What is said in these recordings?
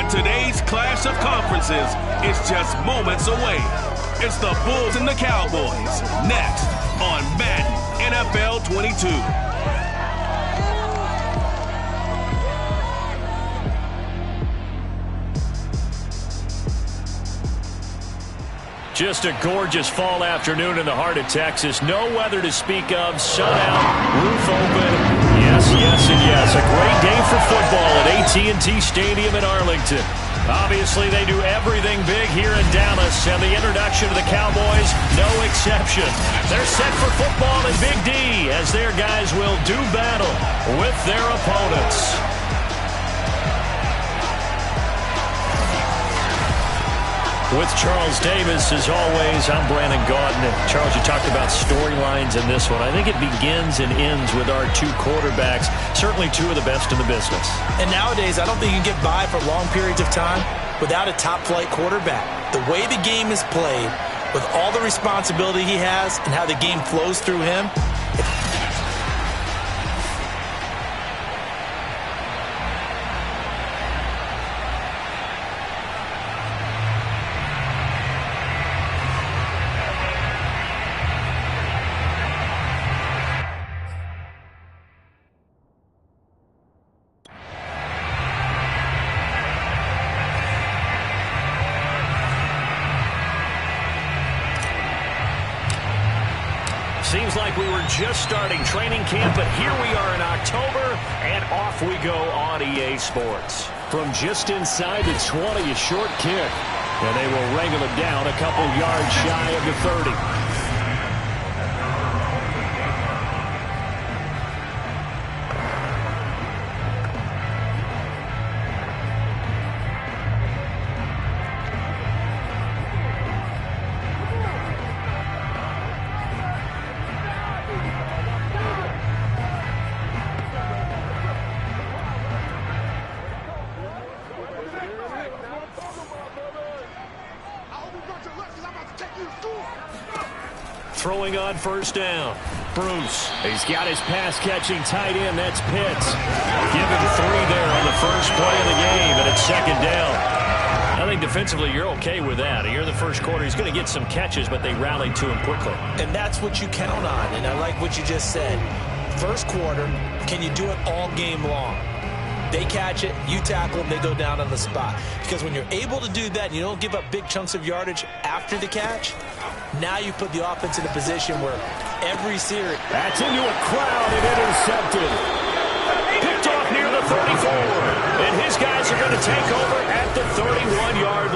And today's clash of conferences is just moments away. It's the Bulls and the Cowboys, next on Madden NFL 22. Just a gorgeous fall afternoon in the heart of Texas. No weather to speak of. Sun out, roof open. Yes, yes, and yes. A great day for football at AT&T Stadium in Arlington. Obviously, they do everything big here in Dallas, and the introduction to the Cowboys, no exception. They're set for football in Big D, as their guys will do battle with their opponents. With Charles Davis, as always, I'm Brandon Gaudin. Charles, you talked about storylines in this one. I think it begins and ends with our two quarterbacks, certainly two of the best in the business. And nowadays, I don't think you can get by for long periods of time without a top-flight quarterback. The way the game is played, with all the responsibility he has and how the game flows through him, seems like we were just starting training camp, but here we are in October, and off we go on EA Sports. From just inside the 20, a short kick, and they will wrangle it down a couple yards shy of the 30. Throwing on first down. Bruce. He's got his pass-catching tight end. That's Pitts. Give him 3 there on the first play of the game, and it's second down. I think defensively you're okay with that. Here in the first quarter, he's going to get some catches, but they rallied to him quickly. And that's what you count on, and I like what you just said. First quarter, can you do it all game long? They catch it, you tackle them, they go down on the spot. Because when you're able to do that and you don't give up big chunks of yardage after the catch, now you put the offense in a position where every series... That's into a crowd and intercepted. Picked off near the 34. And his guys are going to take over at the 31-yard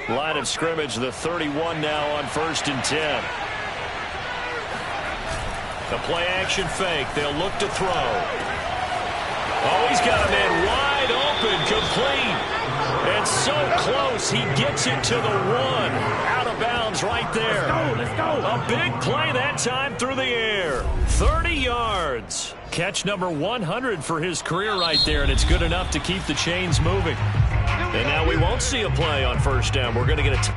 line. Line of scrimmage, the 31 now on 1st and 10. The play-action fake. They'll look to throw. Oh, he's got a man wide open, complete. And so close, he gets it to the 1. Out of bounds right there. Let's go. A big play that time through the air. 30 yards. Catch number 100 for his career right there, and it's good enough to keep the chains moving. And now we won't see a play on first down. We're going to get a...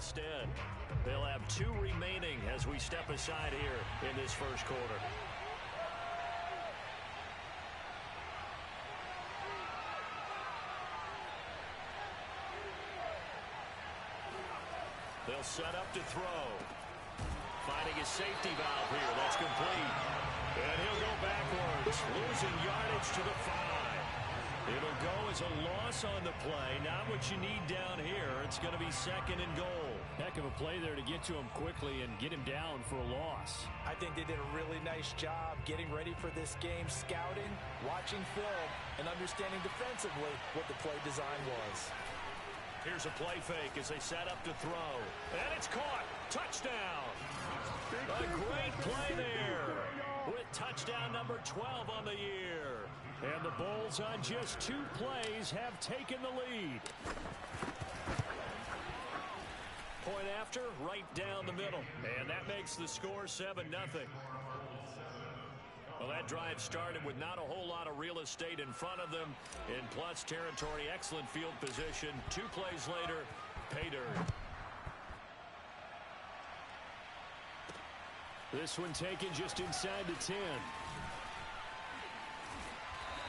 instead. They'll have 2 remaining as we step aside here in this first quarter. They'll set up to throw. Finding his safety valve here. That's complete. And he'll go backwards, losing yardage to the 5. It'll go as a loss on the play. Not what you need down here. It's going to be 2nd and goal. Heck of a play there to get to him quickly and get him down for a loss. I think they did a really nice job getting ready for this game, scouting, watching film, and understanding defensively what the play design was. Here's a play fake as they set up to throw. And it's caught. Touchdown. A great play there with touchdown number 12 on the year. And the Bulls on just 2 plays have taken the lead. Point after, right down the middle. And that makes the score 7-0. Well, that drive started with not a whole lot of real estate in front of them. In plus territory, excellent field position. 2 plays later, pay dirt. This one taken just inside the 10.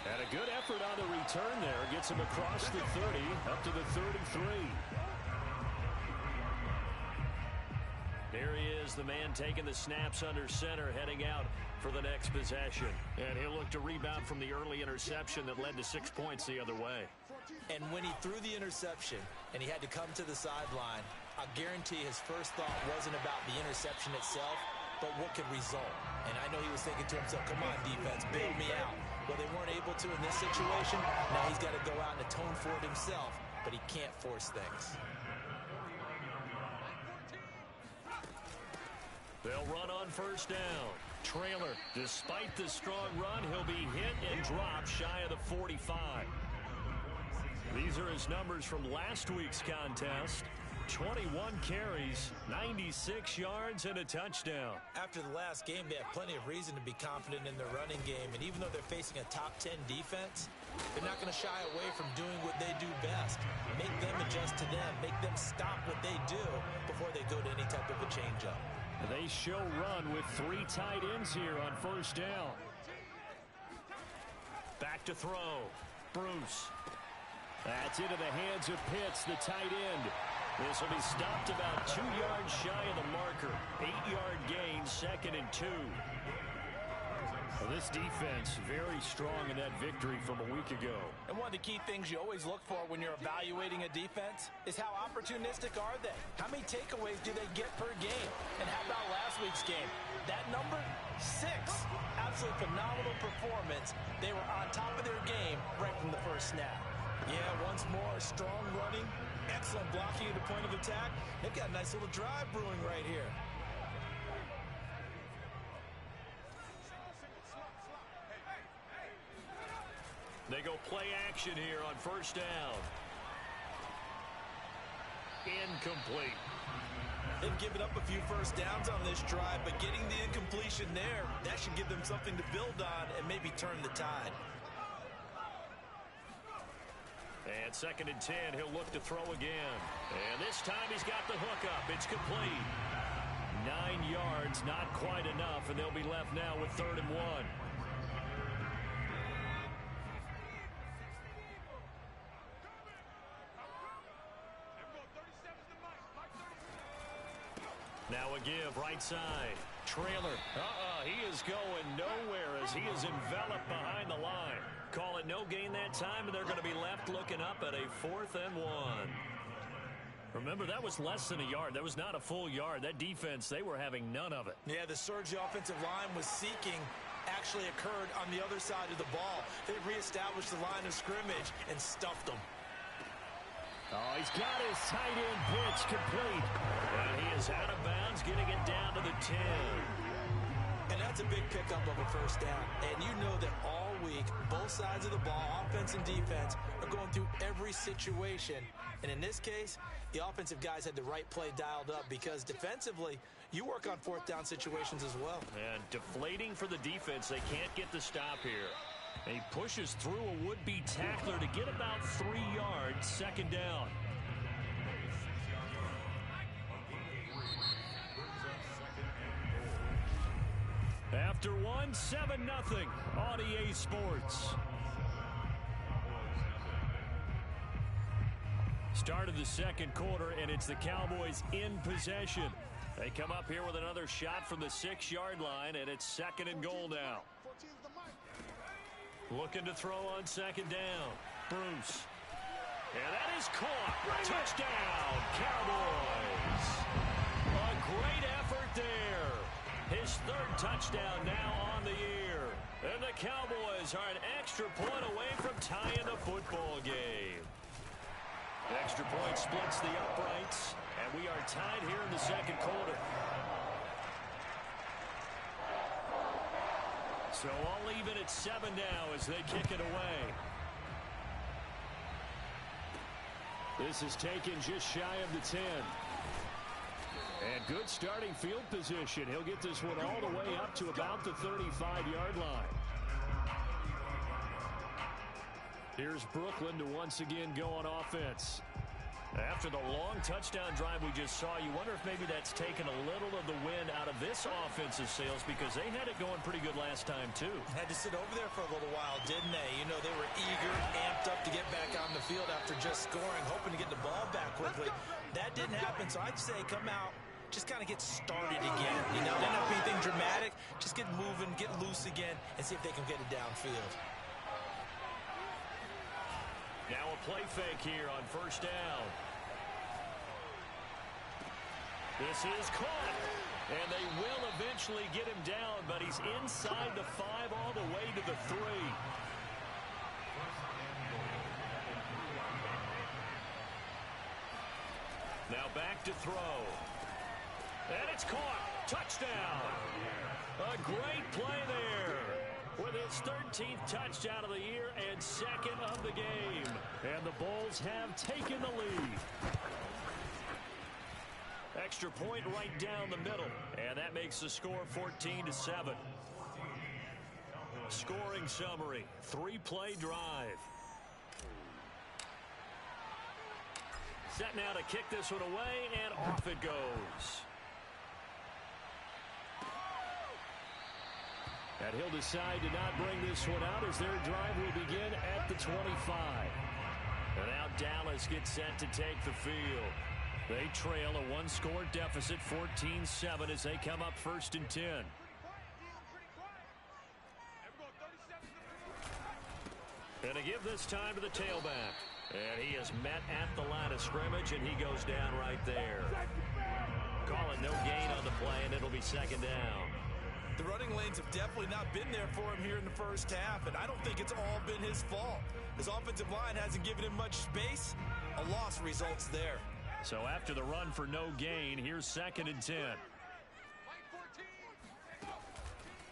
And a good effort on the return there. Gets him across the 30, up to the 33. There he is, the man taking the snaps under center, heading out for the next possession. And he'll look to rebound from the early interception that led to 6 points the other way. And when he threw the interception and he had to come to the sideline, I guarantee his first thought wasn't about the interception itself, but what could result. And I know he was thinking to himself, come on, defense, bail me out. Well, they weren't able to in this situation. Now he's got to go out and atone for it himself, but he can't force things. They'll run on first down. Trailer, despite the strong run, he'll be hit and dropped shy of the 45. These are his numbers from last week's contest. 21 carries, 96 yards, and a touchdown. After the last game, they have plenty of reason to be confident in their running game. And even though they're facing a top 10 defense, they're not going to shy away from doing what they do best. Make them adjust to them. Make them stop what they do before they go to any type of a changeup. They show run with 3 tight ends here on first down. Back to throw. Bruce. That's into the hands of Pitts, the tight end. This will be stopped about 2 yards shy of the marker. 8-yard gain, 2nd and 2. Well, this defense very strong in that victory from a week ago. And one of the key things you always look for when you're evaluating a defense is how opportunistic are they? How many takeaways do they get per game? And how about last week's game? That number, 6. Absolutely phenomenal performance. They were on top of their game right from the first snap. Yeah, once more, strong running, excellent blocking at the point of attack. They've got a nice little drive brewing right here. They go play action here on first down. Incomplete. They've given up a few first downs on this drive, but getting the incompletion there, that should give them something to build on and maybe turn the tide. And 2nd and 10, he'll look to throw again. And this time he's got the hook up. It's complete. 9 yards, not quite enough, and they'll be left now with 3rd and 1. Now a give, right side. Trailer. He is going nowhere as he is enveloped behind the line. Call it no gain that time, and they're going to be left looking up at a 4th and 1. Remember, that was less than a yard. That was not a full yard. That defense, they were having none of it. Yeah, the surge the offensive line was seeking actually occurred on the other side of the ball. They reestablished the line of scrimmage and stuffed them. Oh, he's got his tight end pitch complete. And he is out of bounds, getting it down to the 10. And that's a big pickup of a first down. And you know that all week, both sides of the ball, offense and defense, are going through every situation. And in this case, the offensive guys had the right play dialed up because defensively, you work on 4th down situations as well. And deflating for the defense. They can't get the stop here. And he pushes through a would-be tackler to get about 3 yards, 2nd down. after one, 7-0 on EA Sports. Start of the second quarter, and it's the Cowboys in possession. They come up here with another shot from the 6-yard line, and it's 2nd and goal now. Looking to throw on 2nd down. Bruce. And that is caught. Touchdown, Cowboys. A great effort there. His 3rd touchdown now on the year. And the Cowboys are an extra point away from tying the football game. The extra point splits the uprights, and we are tied here in the second quarter. So all even at 7 now as they kick it away. This is taken just shy of the 10. And good starting field position. He'll get this one all the way up to about the 35-yard line. Here's Brooklyn to once again go on offense. After the long touchdown drive we just saw, you wonder if maybe that's taken a little of the wind out of this offensive sails, because they had it going pretty good last time, too. Had to sit over there for a little while, didn't they? You know, they were eager, amped up to get back on the field after just scoring, hoping to get the ball back quickly. That didn't happen, so I'd say come out, just kind of get started again. You know, didn't have anything dramatic. Just get moving, get loose again, and see if they can get it downfield. Now a play fake here on 1st down. This is caught, and they will eventually get him down, but he's inside the 5 all the way to the 3. Now back to throw. And it's caught. Touchdown. A great play there. With his 13th touchdown of the year and 2nd of the game. And the Bulls have taken the lead. Extra point right down the middle. And that makes the score 14-7. Scoring summary. 3-play drive. Set now to kick this one away, and off it goes. And he'll decide to not bring this one out as their drive will begin at the 25. And now Dallas gets set to take the field. They trail a 1-score deficit, 14-7, as they come up 1st and 10. And to give this time to the tailback. And he is met at the line of scrimmage, and he goes down right there. Call it no gain on the play, and it'll be 2nd down. The running lanes have definitely not been there for him here in the first half, and I don't think it's all been his fault. His offensive line hasn't given him much space. A loss results there. So after the run for no gain, here's 2nd and 10.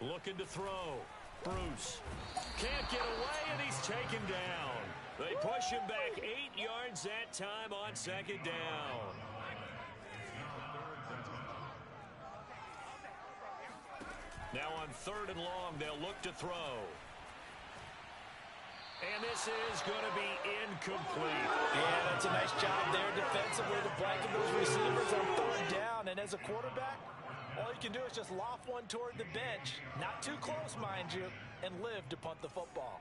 Looking to throw. Bruce can't get away, and he's taken down. They push him back 8 yards that time on 2nd down. Now on 3rd and long, they'll look to throw. And this is going to be incomplete. Yeah, that's a nice job there defensively to blanket those receivers on 3rd down. And as a quarterback, all you can do is just loft one toward the bench. Not too close, mind you, and live to punt the football.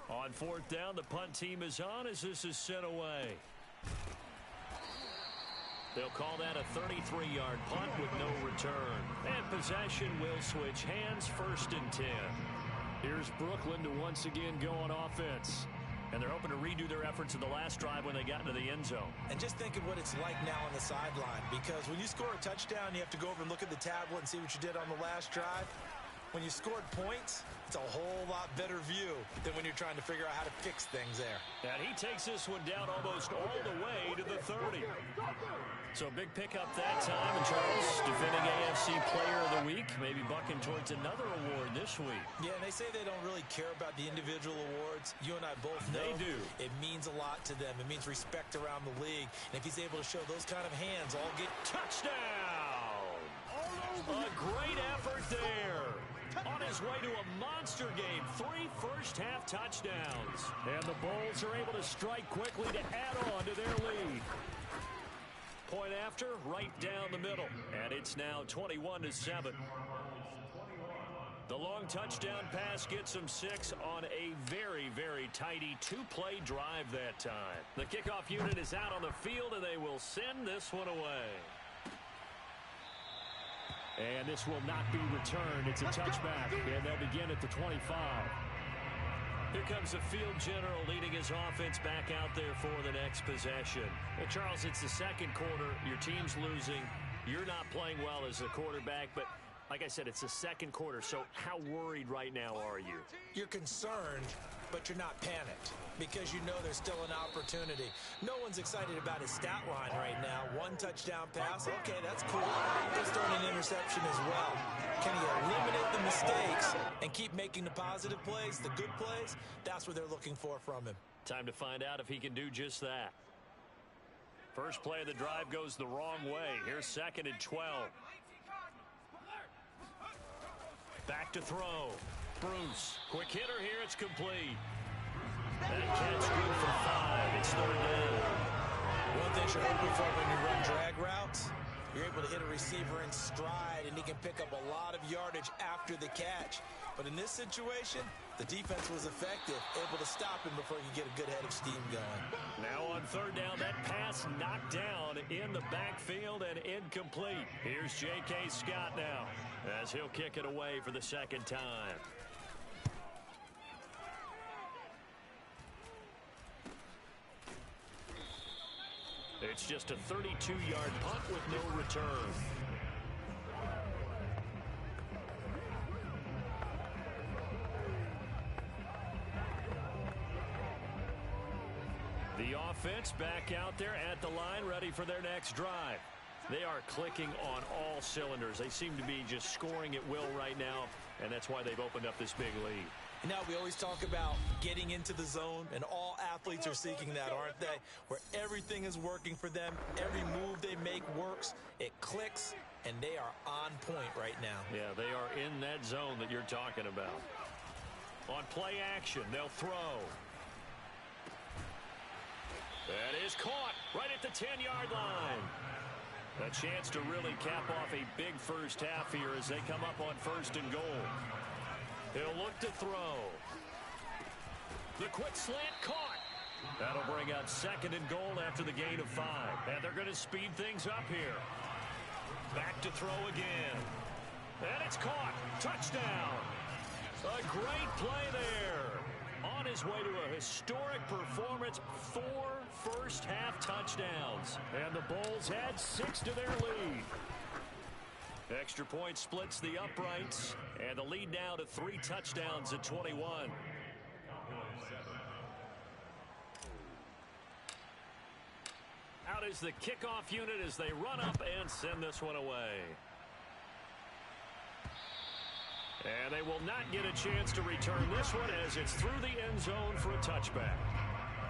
On 4th down, the punt team is on as this is sent away. They'll call that a 33-yard punt with no return. And possession will switch hands, 1st and 10. Here's Brooklyn to once again go on offense. And they're hoping to redo their efforts in the last drive when they got into the end zone. And just think of what it's like now on the sideline, because when you score a touchdown, you have to go over and look at the tablet and see what you did on the last drive. When you scored points, it's a whole lot better view than when you're trying to figure out how to fix things there. And he takes this one down almost all the way to the 30. So a big pickup that time. And Charles, defending AFC Player of the Week, maybe bucking towards another award this week. Yeah, and they say they don't really care about the individual awards. You and I both know they do. It means a lot to them. It means respect around the league. And if he's able to show those kind of hands, all get touchdown. A great effort there. On his way to a monster game, 3 first-half touchdowns. And the Bulls are able to strike quickly to add on to their lead. point after, right down the middle. And it's now 21-7. The long touchdown pass gets them 6 on a very, very tidy 2-play drive that time. The kickoff unit is out on the field, and they will send this one away. And this will not be returned. It's a touchback, and they'll begin at the 25. Here comes the field general leading his offense back out there for the next possession. Well, Charles, it's the second quarter. Your team's losing. You're not playing well as a quarterback, but like I said, it's the second quarter, so how worried right now are you? You're concerned, but you're not panicked because you know there's still an opportunity. No one's excited about his stat line right now. 1 touchdown pass, okay, that's cool. Just throwing an interception as well. Can he eliminate the mistakes and keep making the positive plays, the good plays? That's what they're looking for from him. Time to find out if he can do just that. First play of the drive goes the wrong way. Here's 2nd and 12. Back to throw. Bruce. Quick hitter here. It's complete. That catch good for 5. It's 3rd down. One thing you're hoping for when you run drag routes, you're able to hit a receiver in stride, and he can pick up a lot of yardage after the catch. But in this situation, the defense was effective, able to stop him before he could get a good head of steam going. Now on 3rd down, that pass knocked down in the backfield and incomplete. Here's J.K. Scott now as he'll kick it away for the 2nd time. It's just a 32-yard punt with no return. The offense back out there at the line, ready for their next drive. They are clicking on all cylinders. They seem to be just scoring at will right now, and that's why they've opened up this big lead. You know, we always talk about getting into the zone, and all athletes are seeking that, aren't they? Where everything is working for them, every move they make works, it clicks, and they are on point right now. Yeah, they are in that zone that you're talking about. On play action, they'll throw. That is caught right at the 10-yard line. A chance to really cap off a big first half here as they come up on 1st and goal. He'll look to throw. The quick slant caught. That'll bring up 2nd and goal after the gain of 5. And they're going to speed things up here. Back to throw again. And it's caught. Touchdown. A great play there. On his way to a historic performance, 4 first-half touchdowns. And the Bulls add 6 to their lead. Extra point splits the uprights, and the lead now to 3 touchdowns at 21. Out is the kickoff unit as they run up and send this one away. And they will not get a chance to return this one as it's through the end zone for a touchback.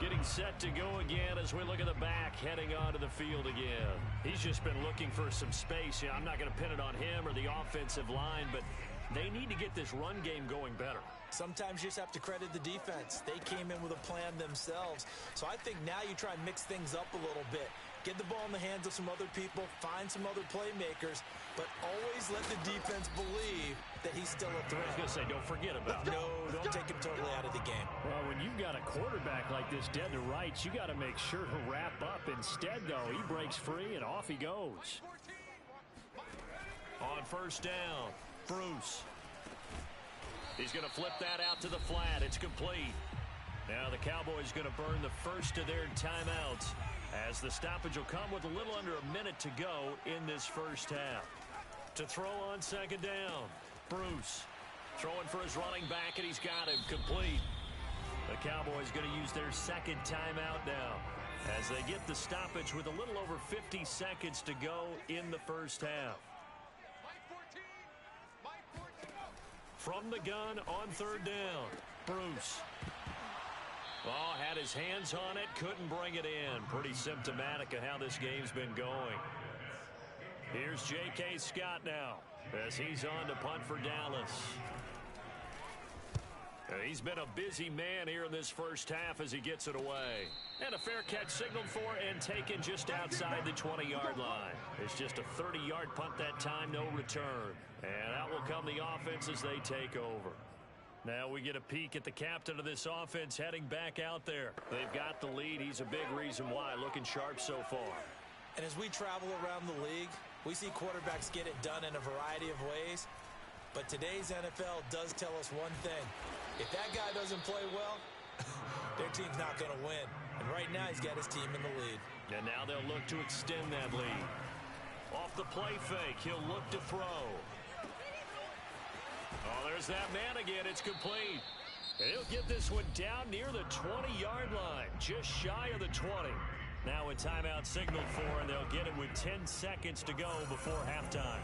Getting set to go again as we look at the back heading onto the field again. He's just been looking for some space. I'm not going to pin it on him or the offensive line, but they need to get this run game going better. Sometimes you just have to credit the defense. They came in with a plan themselves. So I think now you try and mix things up a little bit. Get the ball in the hands of some other people, find some other playmakers, but always let the defense believe that he's still a threat. I was going to say, don't forget about it. No, don't take him totally out of the game. Well, when you've got a quarterback like this dead to rights, you got to make sure to wrap up. Instead, though, he breaks free and off he goes. On 1st down, Bruce. He's going to flip that out to the flat. It's complete. Now the Cowboys going to burn the first of their timeouts as the stoppage will come with a little under a minute to go in this first half. To throw on 2nd down, Bruce throwing for his running back, and he's got him complete. The Cowboys going to use their 2nd timeout now as they get the stoppage with a little over 50 seconds to go in the first half. From the gun on 3rd down, Bruce. Oh, had his hands on it, couldn't bring it in. Pretty symptomatic of how this game's been going. Here's J.K. Scott now as he's on to punt for Dallas. He's been a busy man here in this first half as he gets it away. And a fair catch signaled for and taken just outside the 20-yard line. It's just a 30-yard punt that time, no return. And out will come the offense as they take over. Now we get a peek at the captain of this offense heading back out there. They've got the lead. He's a big reason why. Looking sharp so far. And as we travel around the league, we see quarterbacks get it done in a variety of ways. But today's NFL does tell us one thing. If that guy doesn't play well, their team's not going to win. And right now he's got his team in the lead. And now they'll look to extend that lead. Off the play fake, he'll look to throw. Oh, there's that man again. It's complete. And he'll get this one down near the 20-yard line, just shy of the 20. Now a timeout signaled for, and they'll get it with 10 seconds to go before halftime.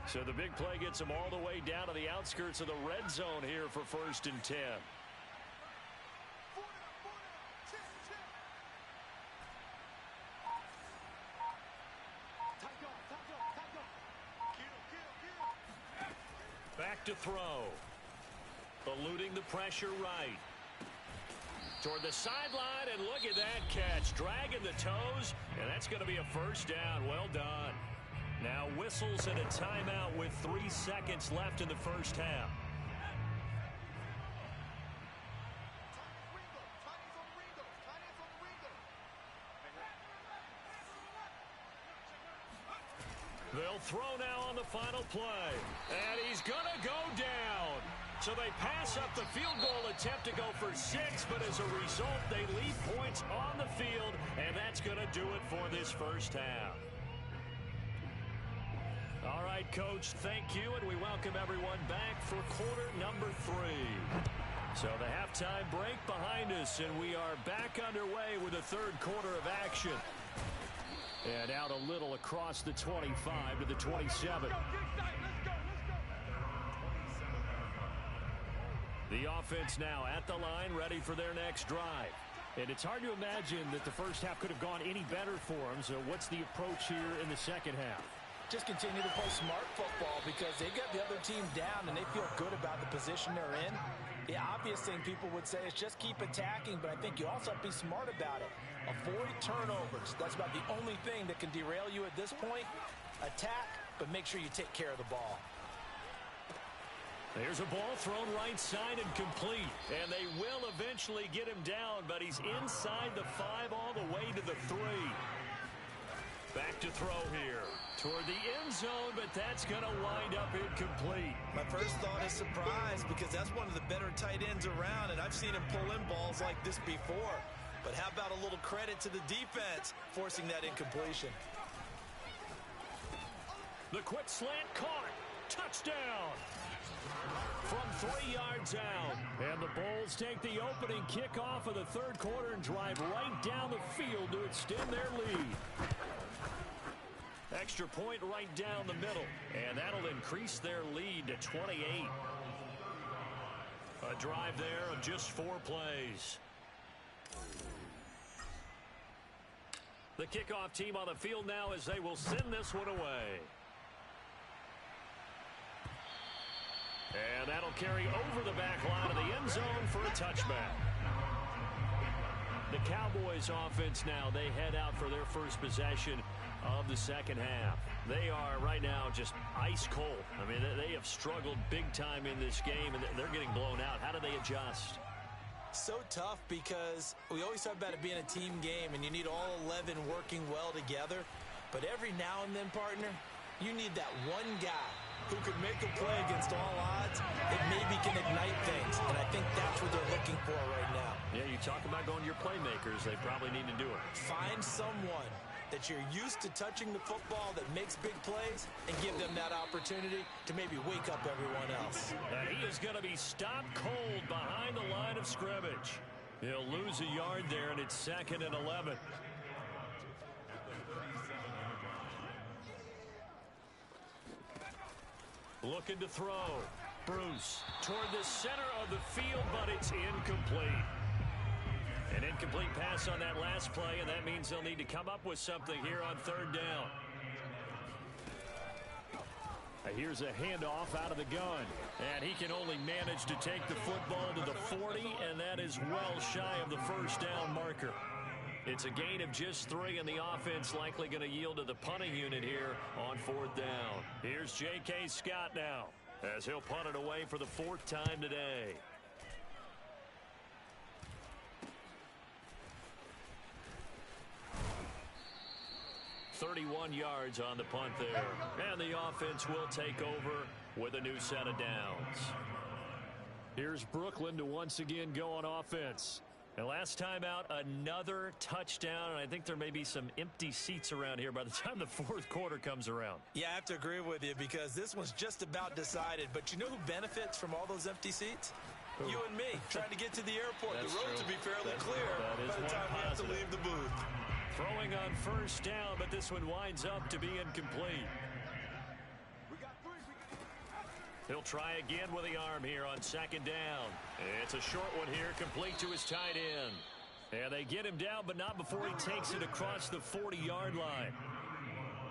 So the big play gets them all the way down to the outskirts of the red zone here for 1st and 10. Back to throw. Eluding the pressure right. Toward the sideline, and look at that catch. Dragging the toes, and that's going to be a first down. Well done. Now whistles and a timeout with 3 seconds left in the first half. They'll throw now on the final play. And he's going to go down. So they pass up the field goal attempt to go for 6, but as a result, they leave points on the field, and that's going to do it for this first half. All right, Coach, thank you, and we welcome everyone back for quarter number 3. So the halftime break behind us, and we are back underway with the third quarter of action. And out a little across the 25 to the 27. The offense now at the line, ready for their next drive. And it's hard to imagine that the first half could have gone any better for them. So what's the approach here in the second half? Just continue to play smart football because they got the other team down and they feel good about the position they're in. The obvious thing people would say is just keep attacking, but I think you also have to be smart about it. Avoid turnovers. That's about the only thing that can derail you at this point. Attack, but make sure you take care of the ball. There's a ball thrown right side and complete. And they will eventually get him down, but he's inside the 5 all the way to the 3. Back to throw here. Toward the end zone, but that's going to wind up incomplete. My first thought is surprise because that's one of the better tight ends around, and I've seen him pull in balls like this before. But how about a little credit to the defense forcing that incompletion? The quick slant caught. Touchdown. From 3 yards out. And the Bulls take the opening kickoff of the third quarter and drive right down the field to extend their lead. Extra point right down the middle. And that'll increase their lead to 28. A drive there of just 4 plays. The kickoff team on the field now as they will send this one away. And that'll carry over the back line of the end zone for a touchback. The Cowboys offense now, they head out for their first possession of the second half. They are right now just ice cold. I mean, they have struggled big time in this game, and they're getting blown out. How do they adjust? So tough because we always talk about it being a team game, and you need all 11 working well together. But every now and then, partner, you need that one guy who could make a play against all odds that maybe can ignite things. And I think that's what they're looking for right now. Yeah, you talk about going to your playmakers. They probably need to do it. Find someone that you're used to touching the football that makes big plays and give them that opportunity to maybe wake up everyone else. And he is going to be stopped cold behind the line of scrimmage. He'll lose a yard there, and it's 2nd and 11. Looking to throw. Bruce toward the center of the field, but it's incomplete. An incomplete pass on that last play, and that means they'll need to come up with something here on third down. Here's a handoff out of the gun, and he can only manage to take the football to the 40, and that is well shy of the first down marker. It's a gain of just 3, and the offense likely going to yield to the punting unit here on fourth down. Here's J.K. Scott now, as he'll punt it away for the 4th time today. .31 yards on the punt there. And the offense will take over with a new set of downs. Here's Brooklyn to once again go on offense. And last time out, another touchdown, and I think there may be some empty seats around here by the time the 4th quarter comes around. Yeah, I have to agree with you because this one's just about decided. But you know who benefits from all those empty seats? Ooh. You and me, trying to get to the airport. The roads will be fairly clear by the time we have to leave the booth. Throwing on first down, but this one winds up to be incomplete. He'll try again with the arm here on 2nd down. It's a short one here, complete to his tight end. And they get him down, but not before he takes it across the 40-yard line.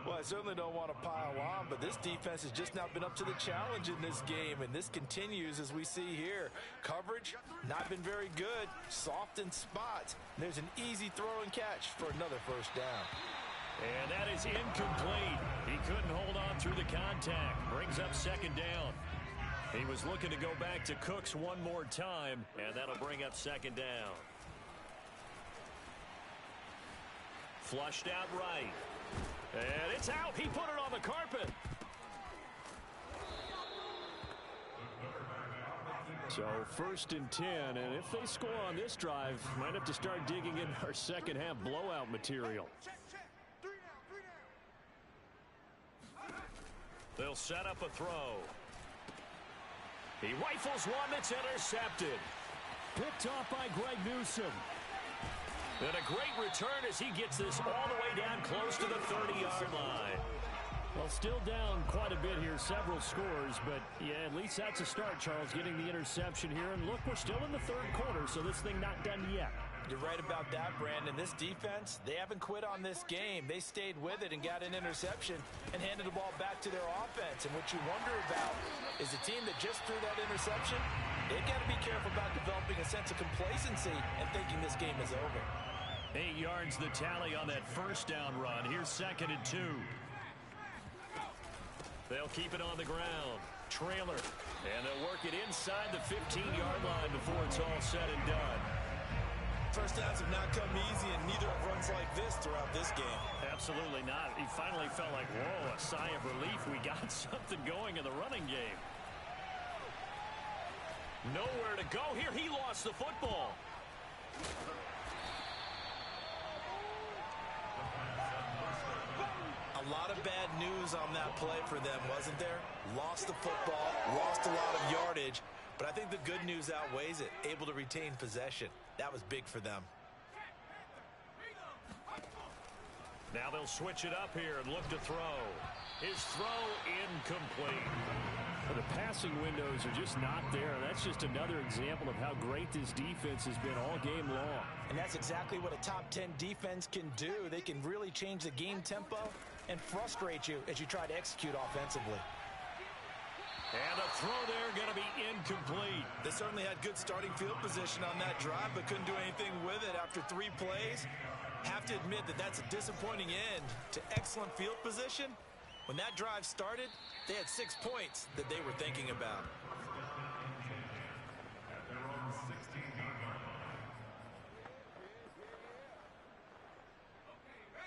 Well, I certainly don't want to pile on, but this defense has just not been up to the challenge in this game, and this continues as we see here. Coverage, not been very good, soft in spots. There's an easy throw and catch for another first down. And that is incomplete. He couldn't hold on through the contact. Brings up 2nd down. He was looking to go back to Cooks one more time, and that'll bring up 2nd down. Flushed out right. And it's out. He put it on the carpet. So 1st and 10, and if they score on this drive, might have to start digging in our second half blowout material. They'll set up a throw. He rifles one that's intercepted. Picked off by Greg Newsome. And a great return as he gets this all the way down close to the 30-yard line. Well, still down quite a bit here, several scores, but yeah, at least that's a start, Charles, getting the interception here. And look, we're still in the 3rd quarter, so this thing not done yet. You're right about that, Brandon. This defense, they haven't quit on this game. They stayed with it and got an interception and handed the ball back to their offense. And what you wonder about is the team that just threw that interception, they've got to be careful about developing a sense of complacency and thinking this game is over. 8 yards the tally on that first down run. Here's 2nd and 2. They'll keep it on the ground. Trailer. And they'll work it inside the 15-yard line before it's all said and done. First downs have not come easy, and neither have runs like this throughout this game. Absolutely not. He finally felt like, whoa, a sigh of relief. We got something going in the running game. Nowhere to go here. He lost the football. A lot of bad news on that play for them, wasn't there? Lost the football, lost a lot of yardage, but I think the good news outweighs it. Able to retain possession. That was big for them. Now they'll switch it up here and look to throw. His throw incomplete. The passing windows are just not there. That's just another example of how great this defense has been all game long. And that's exactly what a top 10 defense can do. They can really change the game tempo and frustrate you as you try to execute offensively. And a throw there going to be incomplete. They certainly had good starting field position on that drive, but couldn't do anything with it after 3 plays. Have to admit that that's a disappointing end to excellent field position. When that drive started, they had 6 points that they were thinking about.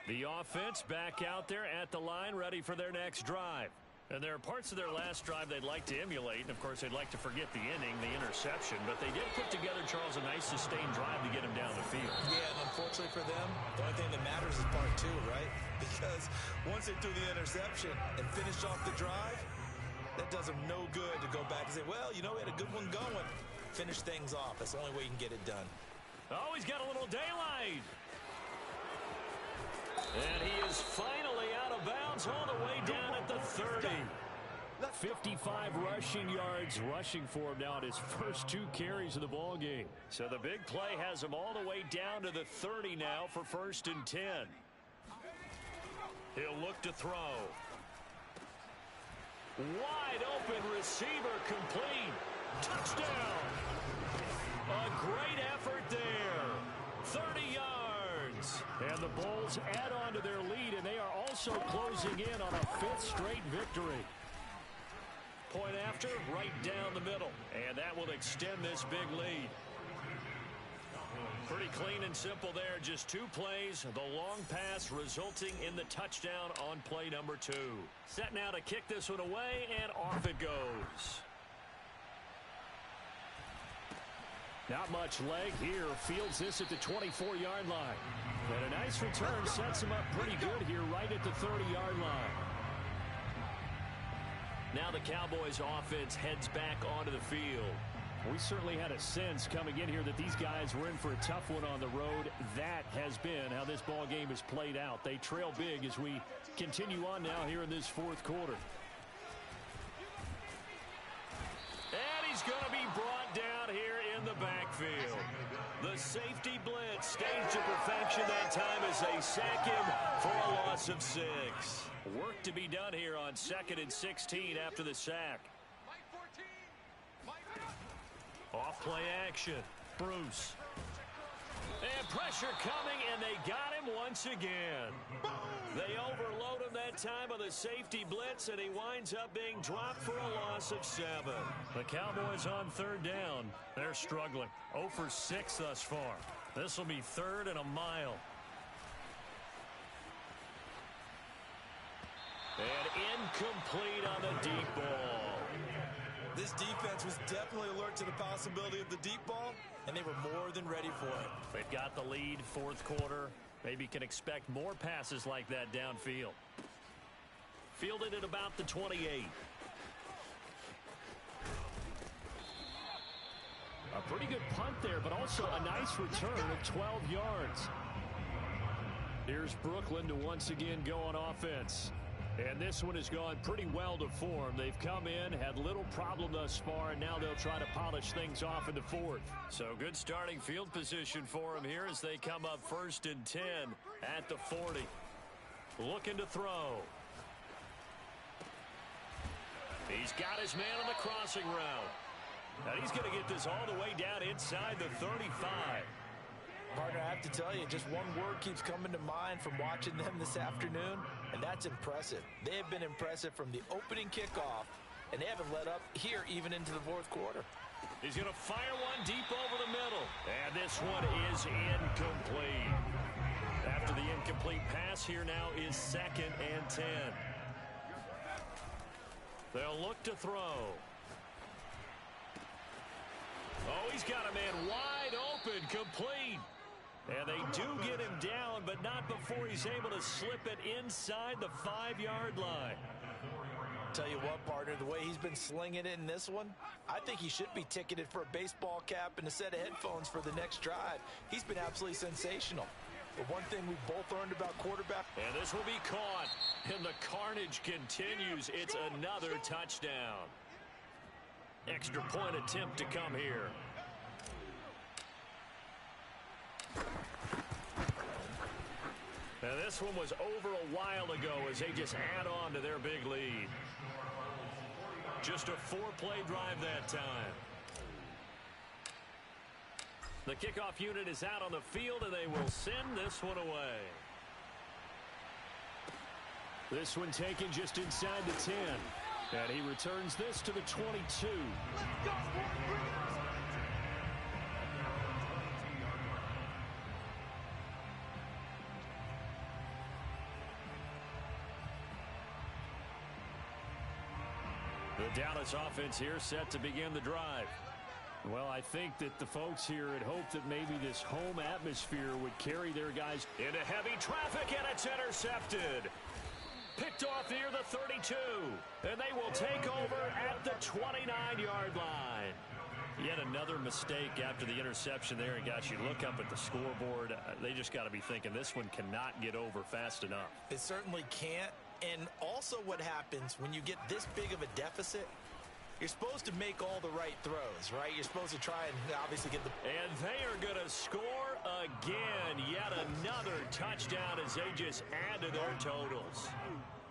The offense back out there at the line, ready for their next drive. And there are parts of their last drive they'd like to emulate. And, of course, they'd like to forget the inning, the interception. But they did put together, Charles, a nice sustained drive to get him down the field. Yeah, and unfortunately for them, the only thing that matters is part 2, right? Because once they threw the interception and finished off the drive, that does them no good to go back and say, well, you know, we had a good one going. Finish things off. That's the only way you can get it done. Oh, he's got a little daylight. And he is finally out of bounds all the way down at the 30. 55 rushing yards rushing for him now in his first 2 carries of the ball game. So the big play has him all the way down to the 30 now for 1st and 10. He'll look to throw. Wide open receiver, complete. Touchdown. A great effort there. 30 yards. And the Bulls add on to their lead, and they are also closing in on a 5th straight victory. Point after, right down the middle. And that will extend this big lead. Pretty clean and simple there. Just 2 plays. The long pass resulting in the touchdown on play number 2. Set now to kick this one away, and off it goes. Not much leg here. Fields this at the 24-yard line. And a nice return sets him up pretty good here right at the 30-yard line. Now the Cowboys offense heads back onto the field. We certainly had a sense coming in here that these guys were in for a tough one on the road. That has been how this ball game has played out. They trail big as we continue on now here in this 4th quarter. And he's going to be brought down here in the backfield. The safety blitz staged to perfection that time as they sack him for a loss of 6. Work to be done here on 2nd and 16 after the sack. Off play action. Bruce. And pressure coming, and they got him once again. They overload him that time on the safety blitz, and he winds up being dropped for a loss of 7. The Cowboys on 3rd down. They're struggling. 0 for 6 thus far. This will be 3rd and a mile. And incomplete on the deep ball. This defense was definitely alert to the possibility of the deep ball, and they were more than ready for it. They've got the lead, 4th quarter. Maybe can expect more passes like that downfield. Fielded at about the 28. A pretty good punt there, but also a nice return of 12 yards. Here's Brooklyn to once again go on offense. And this one has gone pretty well to form. They've come in, had little problem thus far, and now they'll try to polish things off into 4th. So good starting field position for them here as they come up 1st and 10 at the 40. Looking to throw. He's got his man on the crossing route. And he's going to get this all the way down inside the 35. Partner, I have to tell you, just one word keeps coming to mind from watching them this afternoon, and that's impressive. They have been impressive from the opening kickoff, and they haven't let up here even into the 4th quarter. He's going to fire one deep over the middle. And this one is incomplete. After the incomplete pass, here now is 2nd and 10. They'll look to throw. Oh, he's got a man wide open, complete. And they do get him down, but not before he's able to slip it inside the 5-yard line. Tell you what, partner, the way he's been slinging it in this one, I think he should be ticketed for a baseball cap and a set of headphones for the next drive. He's been absolutely sensational. But one thing we've both learned about quarterback. And this will be caught. And the carnage continues. It's another touchdown. Extra point attempt to come here. Now this one was over a while ago as they just add on to their big lead. Just a 4-play drive that time. The kickoff unit is out on the field, and they will send this one away. This one taken just inside the 10. And he returns this to the 22. Let's go, the Dallas offense here set to begin the drive. Well, I think that the folks here had hoped that maybe this home atmosphere would carry their guys into heavy traffic, and it's intercepted. Picked off near the 32, and they will take over at the 29-yard line. Yet another mistake after the interception there, and guys, you look up at the scoreboard, they just got to be thinking this one cannot get over fast enough. It certainly can't, And also what happens when you get this big of a deficit, you're supposed to make all the right throws, right? You're supposed to try and obviously get the... And they are going to score again. Yet another touchdown as they just add to their totals.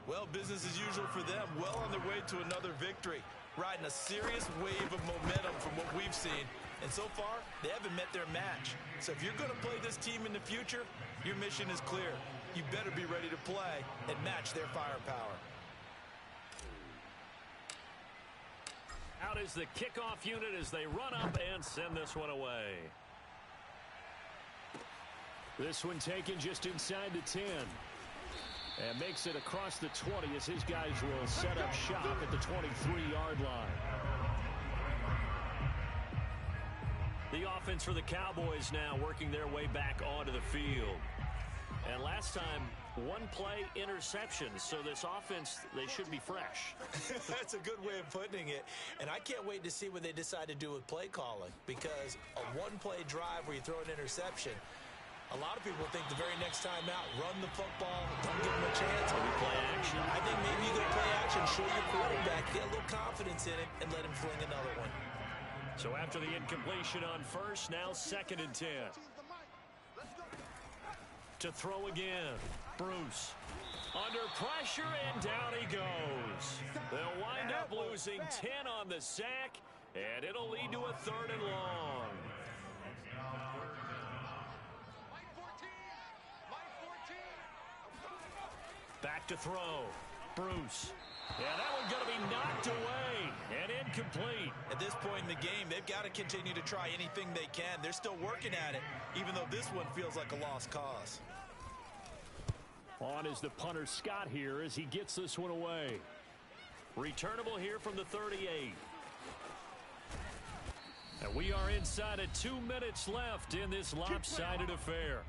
Well, business as usual for them. Well on their way to another victory. Riding a serious wave of momentum from what we've seen. And so far, they haven't met their match. So if you're going to play this team in the future, your mission is clear. You better be ready to play and match their firepower. Out is the kickoff unit as they run up and send this one away. This one taken just inside the 10. And makes it across the 20 as his guys will set up shop at the 23-yard line. The offense for the Cowboys now working their way back onto the field. And last time, one play interception. So this offense, they should be fresh. That's a good way of putting it. And I can't wait to see what they decide to do with play calling. Because a one-play drive where you throw an interception, a lot of people think the very next time out, run the football, don't give them a chance. Maybe play action. I think maybe you go play action, show your quarterback, get a little confidence in it, and let him fling another one. So after the incompletion on first, now 2nd and 10. To throw again. Bruce. Under pressure, and down he goes. They'll wind up losing 10 on the sack, and it'll lead to a 3rd and long. Back to throw. Bruce. Yeah, that one's going to be knocked away and incomplete. At this point in the game, they've got to continue to try anything they can. They're still working at it, even though this one feels like a lost cause. On is the punter Scott here as he gets this one away. Returnable here from the 38. And we are inside of 2 minutes left in this lopsided affair.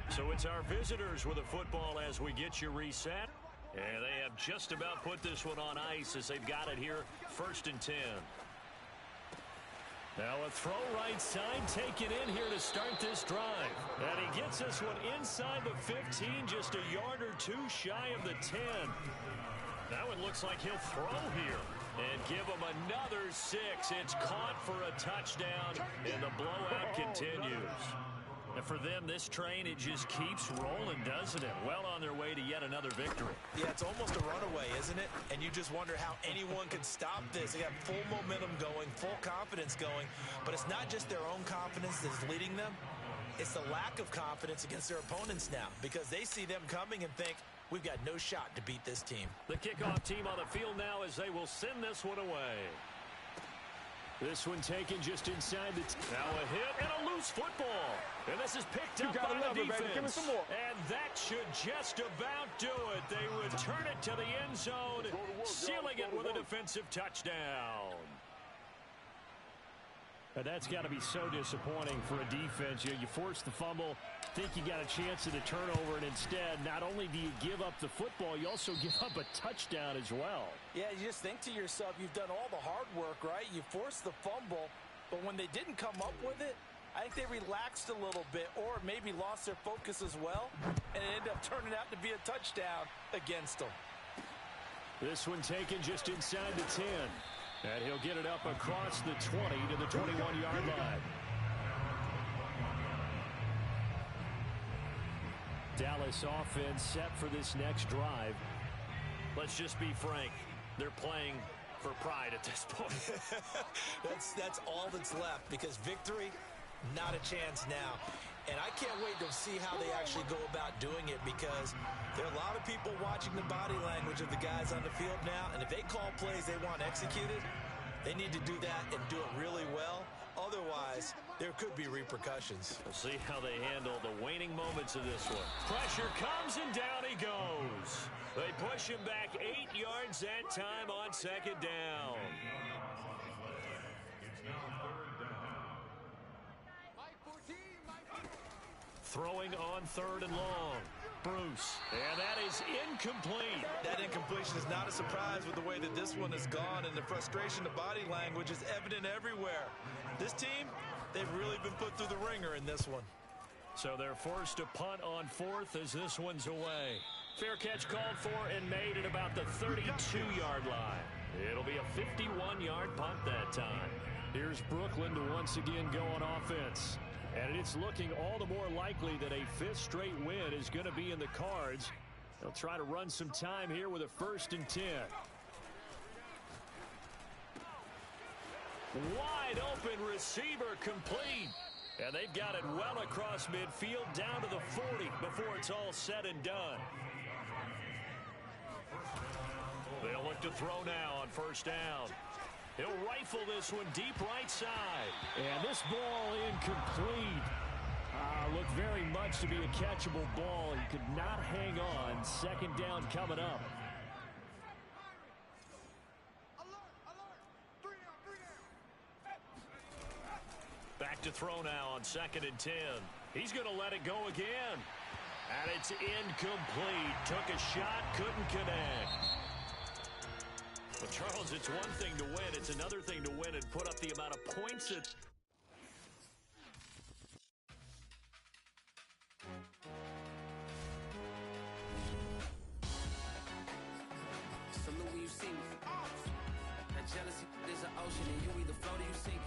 So it's our visitors with the football as we get you reset. And they have just about put this one on ice as they've got it here, 1st and 10. Now a throw right side taken in here to start this drive. And he gets this one inside the 15, just a yard or two shy of the 10. That one looks like he'll throw here and give him another 6. It's caught for a touchdown, and the blowout continues. And for them, this train, it just keeps rolling, doesn't it? Well on their way to yet another victory. Yeah, it's almost a runaway, isn't it? And you just wonder how anyone could stop this. They got full momentum going, full confidence going. But it's not just their own confidence that's leading them. It's the lack of confidence against their opponents now because they see them coming and think, we've got no shot to beat this team. The kickoff team on the field now as they will send this one away. This one taken just inside the... Now a hit and a loose football. And this is picked up by the defense. Baby. Give me some more. And that should just about do it. They return it to the end zone, sealing it with a defensive touchdown. And that's got to be so disappointing for a defense. You force the fumble, think you got a chance at a turnover, and instead, not only do you give up the football, you also give up a touchdown as well. Yeah, you just think to yourself, you've done all the hard work, right? You forced the fumble, but when they didn't come up with it, I think they relaxed a little bit or maybe lost their focus as well, and it ended up turning out to be a touchdown against them. This one taken just inside the 10. And he'll get it up across the 20 to the 21-yard line. Dallas offense set for this next drive. Let's just be frank. They're playing for pride at this point. That's all that's left because victory, not a chance now. And I can't wait to see how they actually go about doing it because there are a lot of people watching the body language of the guys on the field now. And if they call plays they want executed, they need to do that and do it really well. Otherwise, there could be repercussions. We'll see how they handle the waning moments of this one. Pressure comes and down he goes. They push him back 8 yards that time on 2nd down. Throwing on 3rd and long. Bruce. And that is incomplete. That incompletion is not a surprise with the way that this one has gone, and the frustration, the body language is evident everywhere. This team, they've really been put through the ringer in this one. So they're forced to punt on fourth as this one's away. Fair catch called for and made at about the 32-yard line. It'll be a 51-yard punt that time. Here's Brooklyn to once again go on offense. And it's looking all the more likely that a fifth straight win is going to be in the cards. They'll try to run some time here with a 1st and 10. Wide open receiver complete. And they've got it well across midfield down to the 40 before it's all said and done. They'll look to throw now on 1st down. He'll rifle this one deep right side. And this ball incomplete. Looked very much to be a catchable ball. He could not hang on. 2nd down coming up. Back to throw now on 2nd and 10. He's going to let it go again. And it's incomplete. Took a shot, couldn't connect. But, Charles, it's one thing to win. It's another thing to win and put up the amount of points that... Salute when you see me. That jealousy is an ocean, and you either float or you sink.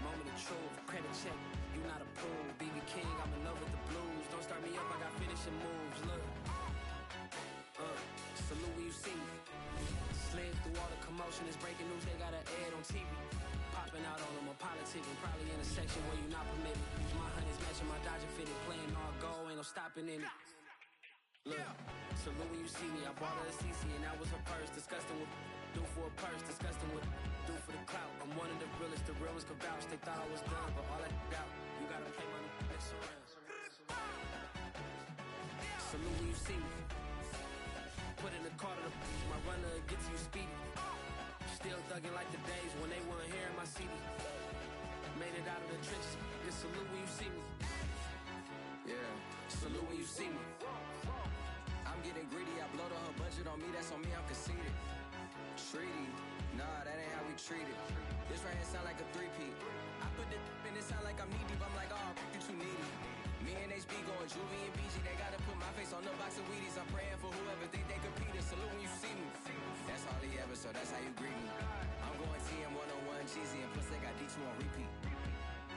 Moment of truth, credit check, you not approved. BB King, I'm in love with the blues. Don't start me up, I got finishing moves. Look, salute when you see me. Slid through all the commotion, it's breaking news, they got an ad on TV. Popping out on them, a politicking, probably in a section where you not permitted. My honey's matching my Dodger fitted, playing all go, ain't no stopping in it. Look, salute when you see me, I bought her a CC and that was her purse. Disgusting with do for a purse, disgusting with do for the clout. I'm one of the realest, the real ones could vouch. They thought I was done, but all that doubt, you gotta play my next around. Salute when you see me. Put in the car to my runner gets you speedy. Still thugging like the days when they weren't here in my CD. Made it out of the trenches. Just salute when you see me. Yeah, salute when you see me. I'm getting greedy. I blow to her budget on me. That's on me. I'm conceited. Treaty. Nah, that ain't how we treat it. This right here sound like a 3-peat. I put the in it sound like I'm knee deep. I'm like, oh, you too needy. Me and HB going Juvie and BG. They gotta put my face on the box of Wheaties. I'm praying for whoever think they compete. Salute when you see me. That's all he ever, so that's how you greet me. I'm going TM 101.